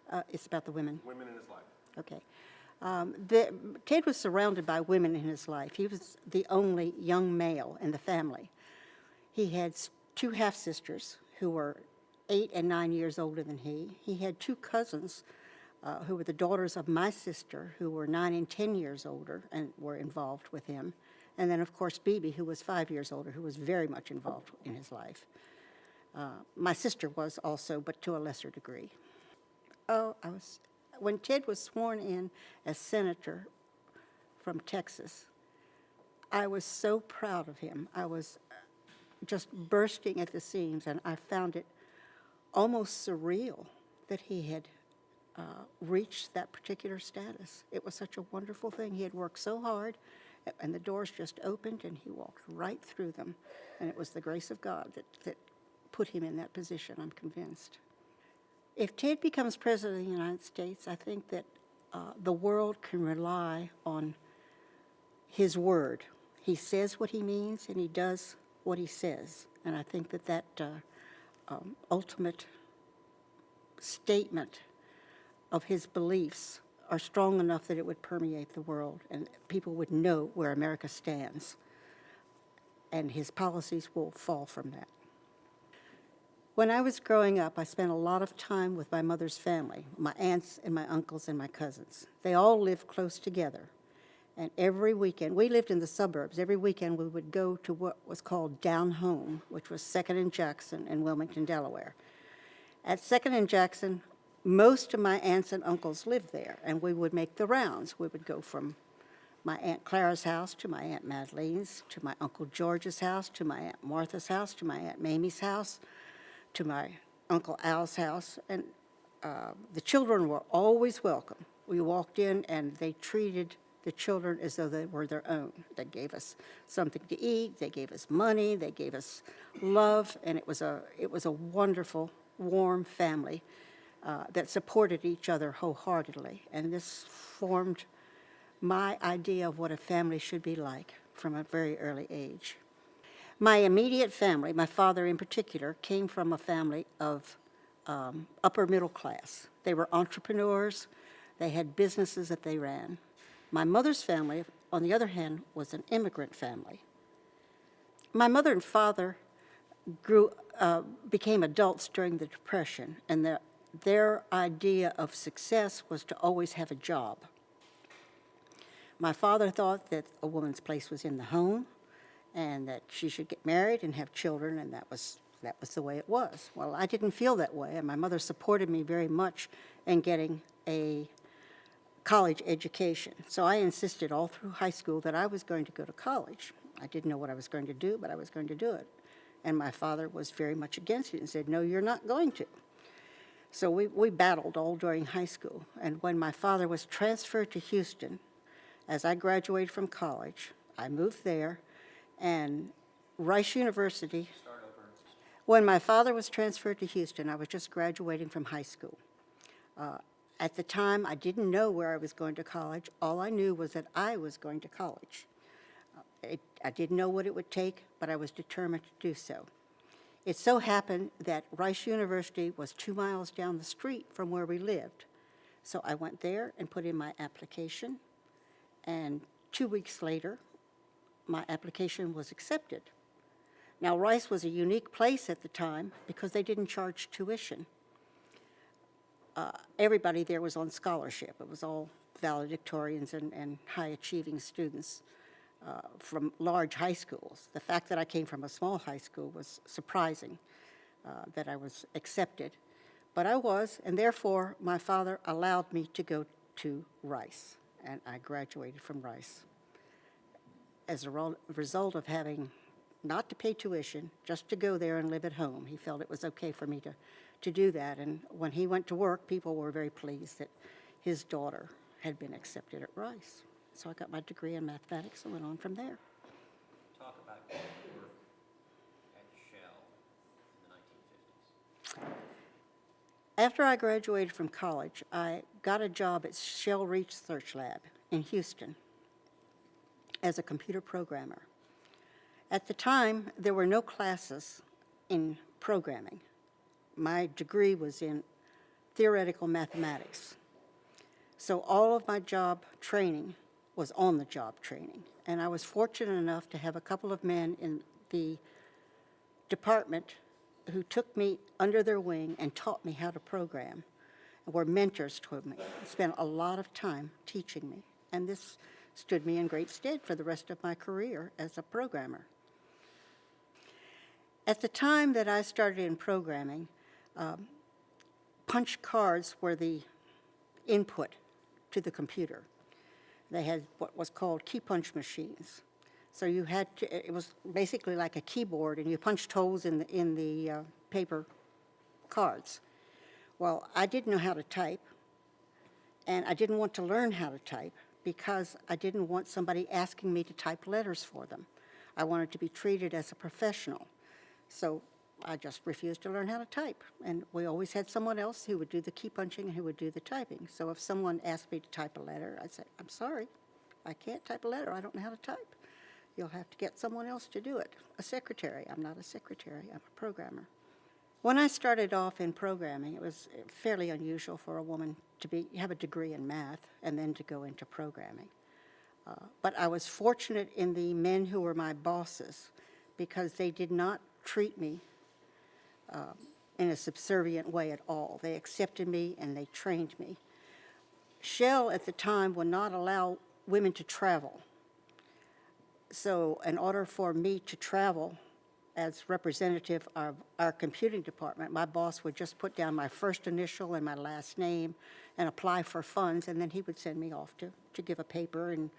step-sisters. It's about the women. Women in his life. Okay. Ted was surrounded by women in his life. He was the only young male in the family. He had two half-sisters who were 8 and 9 years older than he. He had two cousins who were the daughters of my sister, who were 9 and 10 years older and were involved with him. And then, of course, Bibi, who was 5 years older, who was very much involved in his life. My sister was also, but to a lesser degree. When Ted was sworn in as senator from Texas, I was so proud of him. I was just bursting at the seams, and I found it almost surreal that he had reached that particular status. It was such a wonderful thing. He had worked so hard, and the doors just opened, and he walked right through them. And it was the grace of God that put him in that position, I'm convinced. If Ted becomes president of the United States, I think that the world can rely on his word. He says what he means, and he does what he says. And I think that ultimate statement of his beliefs are strong enough that it would permeate the world, and people would know where America stands. And his policies will fall from that. When I was growing up, I spent a lot of time with my mother's family, my aunts and my uncles and my cousins. They all lived close together. And every weekend, we lived in the suburbs. Every weekend we would go to what was called Down Home, which was 2nd and Jackson in Wilmington, Delaware. At 2nd and Jackson, most of my aunts and uncles lived there, and we would make the rounds. We would go from my Aunt Clara's house to my Aunt Madeline's, to my Uncle George's house, to my Aunt Martha's house, to my Aunt Mamie's house, to my Uncle Al's house, and the children were always welcome. We walked in, and they treated the children as though they were their own. They gave us something to eat, they gave us money, they gave us love, and it was a wonderful, warm family that supported each other wholeheartedly. And this formed my idea of what a family should be like from a very early age. My immediate family, my father in particular, came from a family of upper middle class. They were entrepreneurs. They had businesses that they ran. My mother's family, on the other hand, was an immigrant family. My mother and father became adults during the Depression, and their idea of success was to always have a job. My father thought that a woman's place was in the home, and that she should get married and have children, and that was the way it was. Well, I didn't feel that way, and my mother supported me very much in getting a college education. So I insisted all through high school that I was going to go to college. I didn't know what I was going to do, but I was going to do it. And my father was very much against it and said, "No, you're not going to." So we battled all during high school. And when my father was transferred to Houston, as I graduated from college, I moved there. And Rice University, when my father was transferred to Houston, I was just graduating from high school. At the time, I didn't know where I was going to college. All I knew was that I was going to college. I didn't know what it would take, but I was determined to do so. It so happened that Rice University was 2 miles down the street from where we lived. So I went there and put in my application, and 2 weeks later, my application was accepted. Now, Rice was a unique place at the time because they didn't charge tuition. Everybody there was on scholarship. It was all valedictorians and high-achieving students from large high schools. The fact that I came from a small high school was surprising, that I was accepted. But I was, and therefore my father allowed me to go to Rice, and I graduated from Rice. As a result of having not to pay tuition, just to go there and live at home. He felt it was okay for me to do that. And when he went to work, people were very pleased that his daughter had been accepted at Rice. So I got my degree in mathematics and went on from there. Talk about your work at Shell in the 1950s. After I graduated from college, I got a job at Shell Research Lab in Houston as a computer programmer. At the time, there were no classes in programming. My degree was in theoretical mathematics. So all of my job training was on-the-job training. And I was fortunate enough to have a couple of men in the department who took me under their wing and taught me how to program, were mentors to me, spent a lot of time teaching me. And this stood me in great stead for the rest of my career as a programmer. At the time that I started in programming, punch cards were the input to the computer. They had what was called key punch machines. So you had to, it was basically like a keyboard, and you punched holes in the paper cards. Well, I didn't know how to type, and I didn't want to learn how to type because I didn't want somebody asking me to type letters for them. I wanted to be treated as a professional. So I just refused to learn how to type. And we always had someone else who would do the key punching and who would do the typing. So if someone asked me to type a letter, I'd say, I'm sorry, I can't type a letter. I don't know how to type. You'll have to get someone else to do it. A secretary. I'm not a secretary. I'm a programmer. When I started off in programming, it was fairly unusual for a woman to have a degree in math and then to go into programming. But I was fortunate in the men who were my bosses because they did not treat me in a subservient way at all. They accepted me and they trained me. Shell at the time would not allow women to travel. So in order for me to travel as representative of our computing department, my boss would just put down my first initial and my last name and apply for funds, and then he would send me off to give a paper in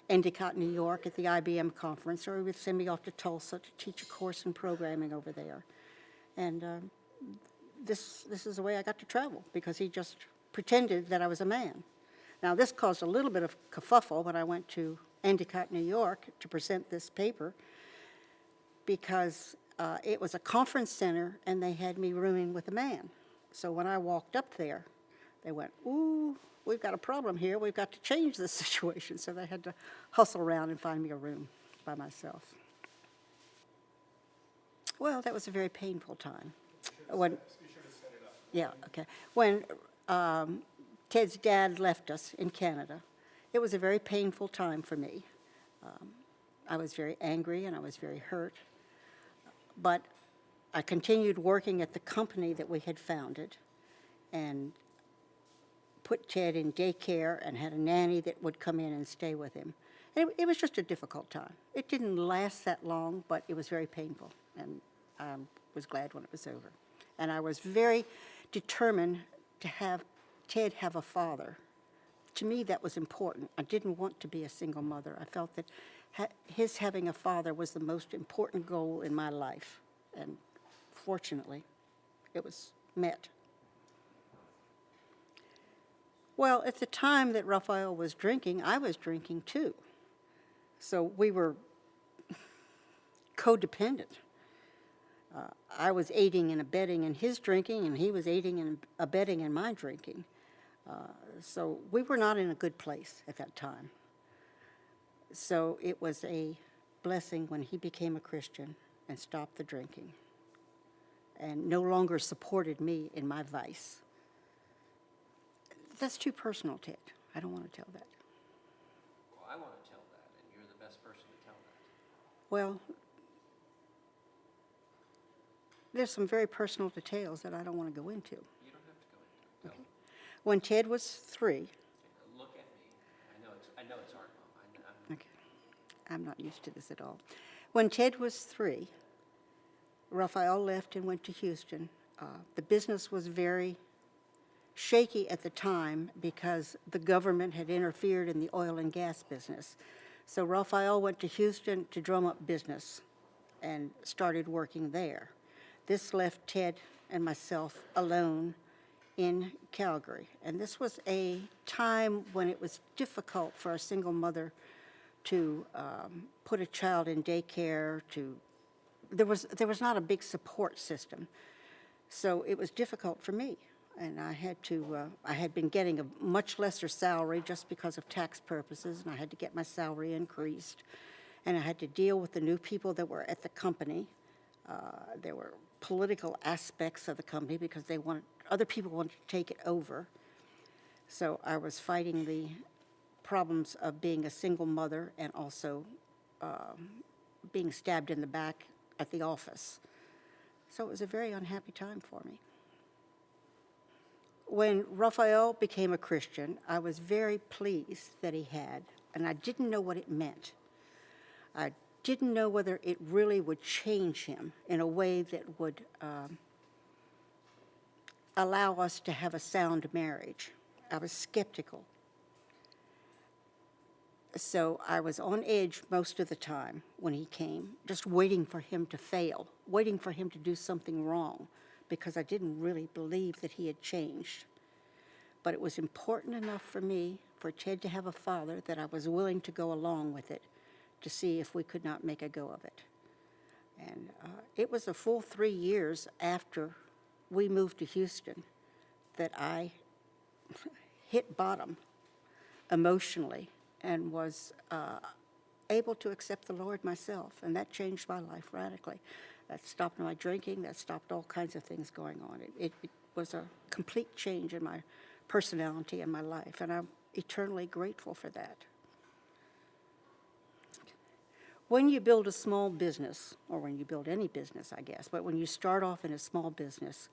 Endicott, New York at the IBM conference, or he would send me off to Tulsa to teach a course in programming over there. And this is the way I got to travel, because he just pretended that I was a man. Now, this caused a little bit of kerfuffle when I went to Endicott, New York to present this paper, because it was a conference center and they had me rooming with a man. So when I walked up there, they went, ooh, we've got a problem here. We've got to change this situation. So they had to hustle around and find me a room by myself. Well, that was a very painful time. When, You should have set it up. yeah, okay. When Ted's dad left us in Canada, it was a very painful time for me. I was very angry and I was very hurt. But I continued working at the company that we had founded and put Ted in daycare and had a nanny that would come in and stay with him. And it was just a difficult time. It didn't last that long, but it was very painful. And I was glad when it was over. And I was very determined to have Ted have a father. To me, that was important. I didn't want to be a single mother. I felt that his having a father was the most important goal in my life. And fortunately, it was met. Well, at the time that Raphael was drinking, I was drinking too. So we were codependent. I was aiding and abetting in his drinking, and he was aiding and abetting in my drinking. So we were not in a good place at that time. So it was a blessing when he became a Christian and stopped the drinking and no longer supported me in my vice. That's too personal, Ted. I don't want to tell that. Well, I want to tell that, and you're the best person to tell that. Well, there's some very personal details that I don't want to go into. You don't have to go into it. Okay. When Ted was 3, Look at me. I know it's hard, Mom. okay, I'm not used to this at all. When Ted was 3, Raphael left and went to Houston. The business was very shaky at the time because the government had interfered in the oil and gas business. So Raphael went to Houston to drum up business and started working there. This left Ted and myself alone in Calgary. And this was a time when it was difficult for a single mother to put a child in daycare. There was not a big support system. So it was difficult for me. And I had been getting a much lesser salary just because of tax purposes, and I had to get my salary increased. And I had to deal with the new people that were at the company. There were political aspects of the company because other people wanted to take it over. So I was fighting the problems of being a single mother and also being stabbed in the back at the office. So it was a very unhappy time for me. When Raphael became a Christian, I was very pleased that he had, and I didn't know what it meant. I didn't know whether it really would change him in a way that would allow us to have a sound marriage. I was skeptical. So I was on edge most of the time when he came, just waiting for him to fail, waiting for him to do something wrong, because I didn't really believe that he had changed. But it was important enough for me, for Ted to have a father, that I was willing to go along with it to see if we could not make a go of it. And it was a full 3 years after we moved to Houston that I hit bottom emotionally and was able to accept the Lord myself, and that changed my life radically. That stopped my drinking, that stopped all kinds of things going on. It was a complete change in my personality and my life, and I'm eternally grateful for that. When you build a small business, or when you build any business, I guess, but when you start off in a small business,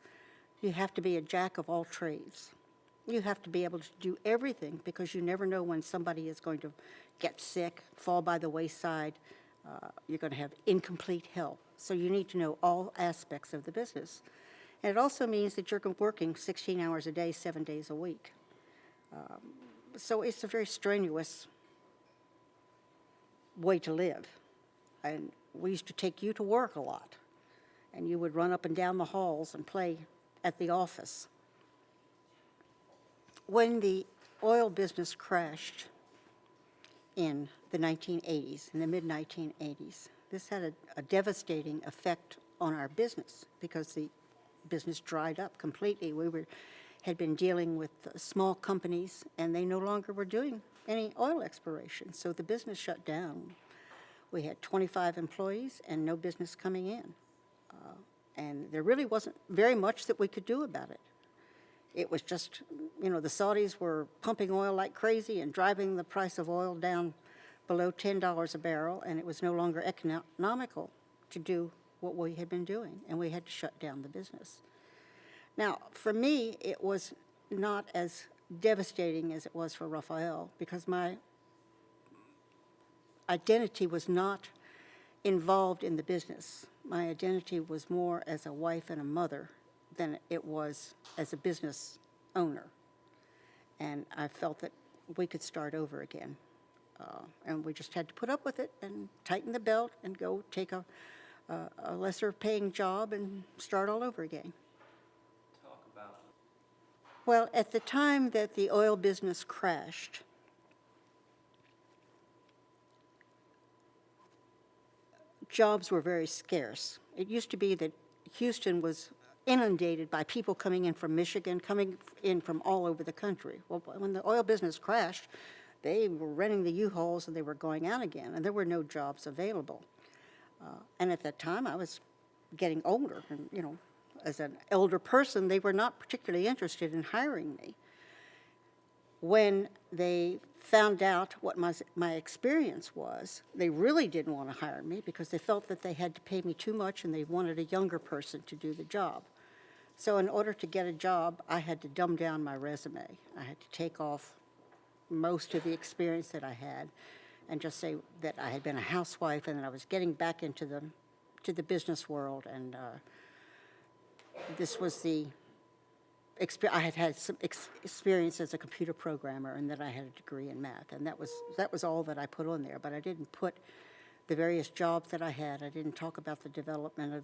you have to be a jack of all trades. You have to be able to do everything, because you never know when somebody is going to get sick, fall by the wayside. You're going to have incomplete health. So you need to know all aspects of the business. And it also means that you're working 16 hours a day, 7 days a week. So it's a very strenuous way to live. And we used to take you to work a lot, and you would run up and down the halls and play at the office. When the oil business crashed in the 1980s, in the mid-1980s, this had a devastating effect on our business, because the business dried up completely. We had been dealing with small companies, and they no longer were doing any oil exploration, so the business shut down. We had 25 employees and no business coming in. And there really wasn't very much that we could do about it. It was just, the Saudis were pumping oil like crazy and driving the price of oil down below $10 a barrel, and it was no longer economical to do what we had been doing, and we had to shut down the business. Now, for me, it was not as devastating as it was for Raphael, because my identity was not involved in the business. My identity was more as a wife and a mother than it was as a business owner. And I felt that we could start over again. And we just had to put up with it and tighten the belt and go take a lesser paying job and start all over again. Talk about. Well, at the time that the oil business crashed, jobs were very scarce. It used to be that Houston was inundated by people coming in from Michigan, coming in from all over the country. Well, when the oil business crashed, they were renting the U-Hauls and they were going out again, and there were no jobs available. And at that time, I was getting older, and as an elder person, they were not particularly interested in hiring me. When they found out what my experience was, they really didn't want to hire me, because they felt that they had to pay me too much and they wanted a younger person to do the job. So in order to get a job, I had to dumb down my resume. I had to take off most of the experience that I had and just say that I had been a housewife and that I was getting back into the business world, and this was the I had had some experience as a computer programmer, and that I had a degree in math, and that was all that I put on there. But I didn't put the various jobs that I had. I didn't talk about the development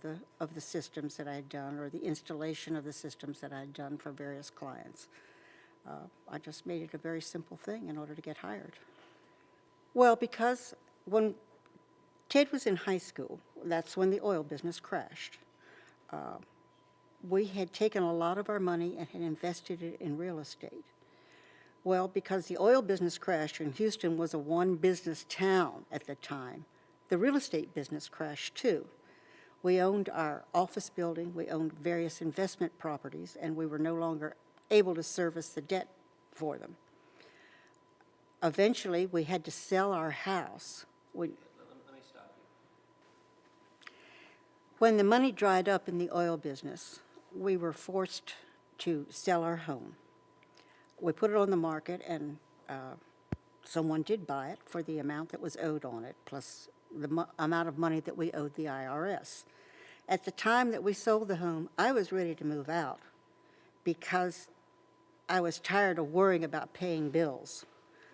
of the systems that I had done, or the installation of the systems that I had done for various clients. I just made it a very simple thing in order to get hired. Well, because when Ted was in high school, that's when the oil business crashed. We had taken a lot of our money and had invested it in real estate. Well, because the oil business crashed and Houston was a one-business town at the time, the real estate business crashed too. We owned our office building, we owned various investment properties, and we were no longer able to service the debt for them. Eventually, we had to sell our house. Let me stop you. When the money dried up in the oil business, we were forced to sell our home. We put it on the market, and someone did buy it for the amount that was owed on it, plus the amount of money that we owed the IRS. At the time that we sold the home, I was ready to move out because I was tired of worrying about paying bills.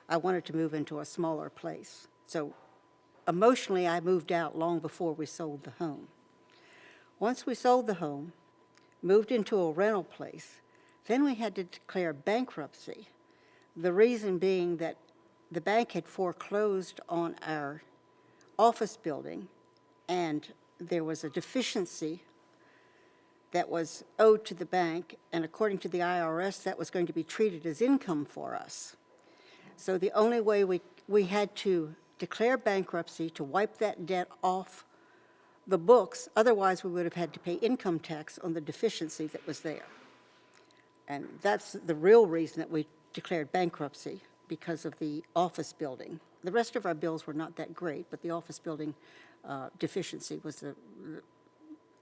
I wanted to move into a smaller place. So emotionally, I moved out long before we sold the home. Once we sold the home, moved into a rental place, then we had to declare bankruptcy. The reason being that the bank had foreclosed on our office building, and there was a deficiency that was owed to the bank, and according to the IRS, that was going to be treated as income for us. So the only way we had to declare bankruptcy to wipe that debt off the books, otherwise we would have had to pay income tax on the deficiency that was there. And that's the real reason that we declared bankruptcy, because of the office building. The rest of our bills were not that great, but the office building deficiency was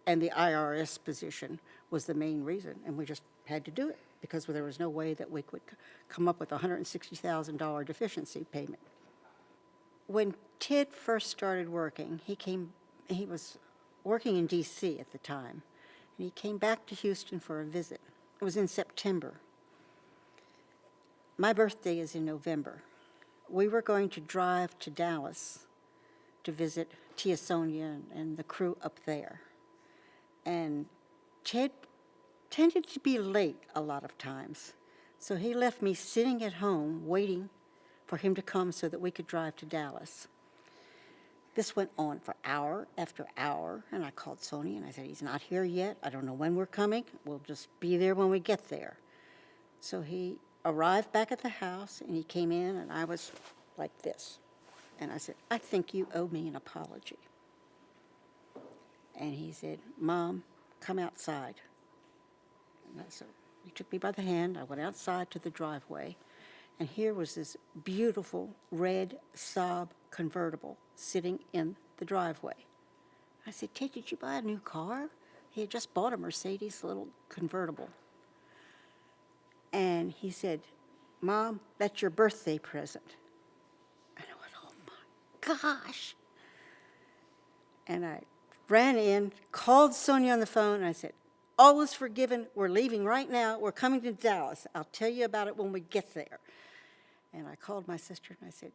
and the IRS position was the main reason, and we just had to do it because there was no way that we could come up with a $160,000 deficiency payment. When Ted first started working, he was working in D.C. at the time, and he came back to Houston for a visit. It was in September. My birthday is in November. We were going to drive to Dallas to visit Tia Sonia and the crew up there. And Ted tended to be late a lot of times. So he left me sitting at home waiting for him to come so that we could drive to Dallas. This went on for hour after hour, and I called Sonia and I said, he's not here yet. I don't know when we're coming. We'll just be there when we get there. So he arrived back at the house, and he came in, and I was like this. And I said, I think you owe me an apology. And he said, Mom, come outside. And so he took me by the hand. I went outside to the driveway, and here was this beautiful red Saab convertible sitting in the driveway. I said, Ted, did you buy a new car? He had just bought a Mercedes little convertible. And he said, Mom, that's your birthday present. And I went, oh my gosh. And I ran in, called Sonia on the phone, and I said, all is forgiven. We're leaving right now. We're coming to Dallas. I'll tell you about it when we get there. And I called my sister, and I said,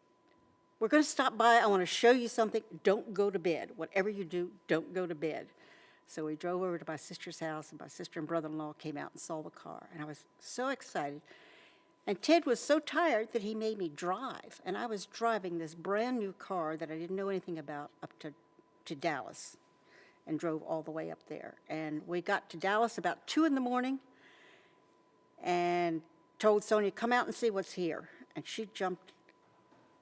we're going to stop by. I want to show you something. Don't go to bed. Whatever you do, don't go to bed. So we drove over to my sister's house, and my sister and brother-in-law came out and saw the car. And I was so excited. And Ted was so tired that he made me drive. And I was driving this brand-new car that I didn't know anything about up to Dallas, and drove all the way up there. And we got to Dallas about 2 in the morning and told Sonia, come out and see what's here. And she jumped.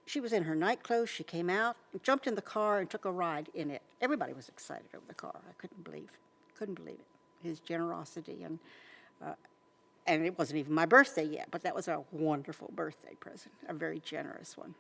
She was in her night clothes. She came out and jumped in the car and took a ride in it. Everybody was excited over the car. I couldn't believe it. His generosity, and it wasn't even my birthday yet, but that was a wonderful birthday present, a very generous one.